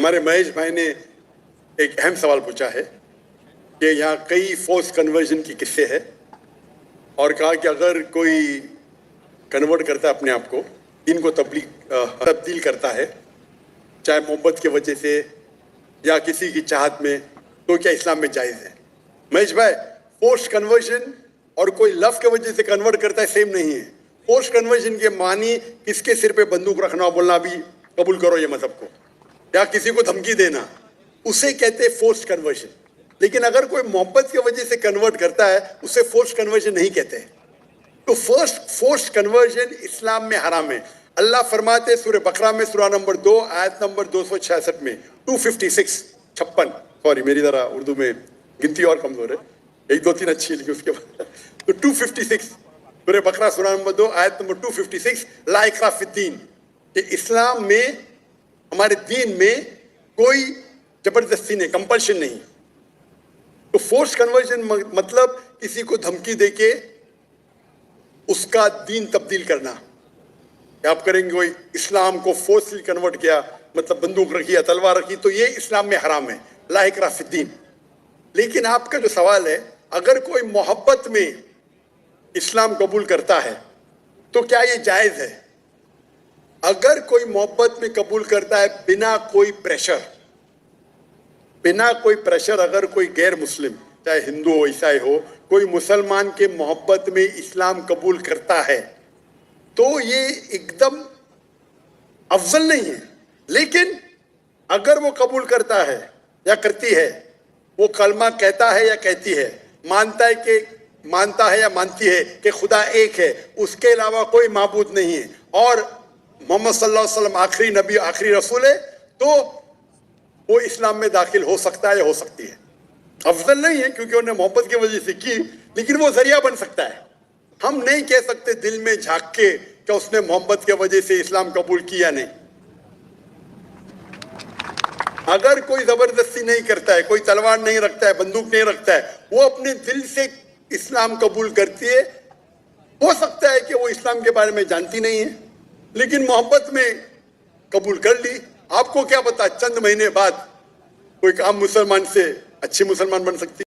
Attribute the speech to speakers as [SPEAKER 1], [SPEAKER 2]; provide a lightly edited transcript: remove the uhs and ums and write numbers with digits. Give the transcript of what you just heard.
[SPEAKER 1] हमारे महेश भाई ने एक अहम सवाल पूछा है कि यहाँ कई फोर्स कन्वर्जन की किस्से है और कहा कि अगर कोई कन्वर्ट करता है अपने आप को, दीन को तब्दील करता है, चाहे मोहब्बत की वजह से या किसी की चाहत में, तो क्या इस्लाम में जायज़ है? महेश भाई, फोर्स कन्वर्जन और कोई लव की वजह से कन्वर्ट करता है सेम नहीं है। फोर्स कन्वर्जन के मानी किसके सिर पे बंदूक रखना, बोलना भी कबूल करो ये मजहब को, या किसी को धमकी देना, उसे कहते हैं फोर्स कन्वर्जन। लेकिन अगर कोई मोहब्बत की वजह से कन्वर्ट करता है, उसे फोर्स कन्वर्जन नहीं कहते हैं। तो फोर्स कन्वर्जन इस्लाम में हराम है। अल्लाह फरमाते हैं सूरह बकरा में सूरह नंबर 2 आयत नंबर 266 में 256 सॉरी मेरी जरा उर्दू में गिनती और कमजोर है, 1 2 3 अच्छी है लेकिन उसके बाद तो 256 सूरह बकरा सूरह नंबर 2 आयत नंबर 256 ला इकराह फिद्दीन, कि इस्लाम में, हमारे दीन में कोई जबरदस्ती नहीं, कंपल्शन नहीं। तो फोर्स कन्वर्जन मतलब किसी को धमकी देके उसका दीन तब्दील करना। आप करेंगे कोई इस्लाम को फोर्सली कन्वर्ट किया, मतलब बंदूक रखी या तलवार रखी, तो ये इस्लाम में हराम है, ला इकराह फिद्दीन। लेकिन आपका जो सवाल है, अगर कोई मोहब्बत में इस्लाम कबूल करता है तो क्या ये जायज़ है? अगर कोई मोहब्बत में कबूल करता है बिना कोई प्रेशर, अगर कोई गैर मुस्लिम, चाहे हिंदू हो ईसाई हो, कोई मुसलमान के मोहब्बत में इस्लाम कबूल करता है, तो ये एकदम अफजल नहीं है। लेकिन अगर वो कबूल करता है या करती है, वो कलमा कहता है या कहती है, मानता है या मानती है कि खुदा एक है, उसके अलावा कोई माबूद नहीं है, और मोहम्मद सल्लल्लाहु अलैहि वसल्लम आखिरी नबी आखिरी रसूल है, तो वो इस्लाम में दाखिल हो सकता है या हो सकती है। अफजल नहीं है क्योंकि उन्हें मोहब्बत की वजह से की, लेकिन वो जरिया बन सकता है। हम नहीं कह सकते दिल में झांक के कि उसने मोहब्बत की वजह से इस्लाम कबूल किया नहीं। अगर कोई जबरदस्ती नहीं करता है, कोई तलवार नहीं रखता है, बंदूक नहीं रखता है, वो अपने दिल से इस्लाम कबूल करती है, हो सकता है कि वो इस्लाम के बारे में जानती नहीं है, लेकिन मोहब्बत में कबूल कर ली। आपको क्या पता, चंद महीने बाद कोई काम मुसलमान से अच्छी मुसलमान बन सकती है।